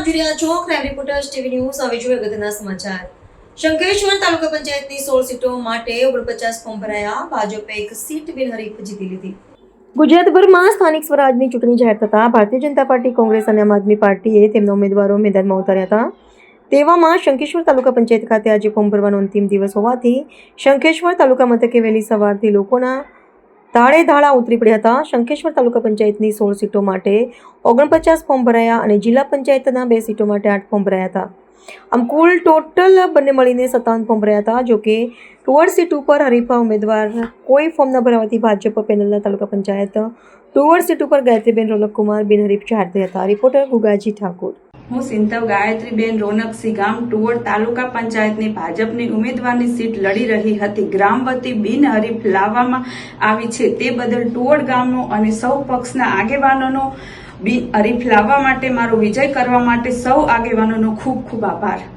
જોઈ રહ્યા છો ક્રાઇમ રિપોર્ટર્સ ટીવી ન્યૂઝ. હવે જોઈએ અગત્યના સમાચાર. શંખેશ્વર તાલુકા પંચાયતની 16 સીટો માટે 49 ફોર્મ ભરાયા. ભાજપે એક સીટ બિનહરીફ જીતી લીધી. ગુજરાતભરમાં સ્થાનિક સ્વરાજની ચૂંટણી જાહેર થતા ભારતીય જનતા પાર્ટી, કોંગ્રેસ અને આમ આદમી પાર્ટીએ તેમના ઉમેદવારો મેદાનમાં ઉતાર્યા હતા. તેવામાં શંખેશ્વર તાલુકા પંચાયત ખાતે આજે ફોર્મ ભરવાનો અંતિમ દિવસ હોવાથી શંખેશ્વર તાલુકા મથકે વહેલી સવારથી લોકોના તાળે ધાળા ઉતરી પડ્યા હતા. શંખેશ્વર તાલુકા પંચાયતની 16 સીટો માટે 49 ફોર્મ ભરાયા અને જિલ્લા પંચાયતના 2 સીટો માટે 8 ફોર્મ ભરાયા હતા. આમ કુલ ટોટલ બંને મળીને 57 ફોર્મ ભરાયા હતા. જોકે ટુવર્ડ સીટ ઉપર હરીફા ઉમેદવાર કોઈ ફોર્મ ન ભરાવાથી ભાજપ પેનલના તાલુકા પંચાયત ટુવર્ડ સીટ ઉપર ગાયત્રીબેન રોનકકુમાર બિનહરીફ જાહેર થયા હતા. રિપોર્ટર ગુગાજી ઠાકોર. હું સિંતવ ગાયત્રીબેન રોનકસિંહ ગામ ટુવડ તાલુકા પંચાયતની ભાજપની ઉમેદવારની સીટ લડી રહી હતી. ગ્રામ વતી બિનહરીફ લાવવામાં આવી છે તે બદલ ટુવડ ગામનો અને સૌ પક્ષના આગેવાનોનો બિનહરીફ લાવવા માટે મારો વિજય કરવા માટે સૌ આગેવાનોનો ખૂબ ખૂબ આભાર.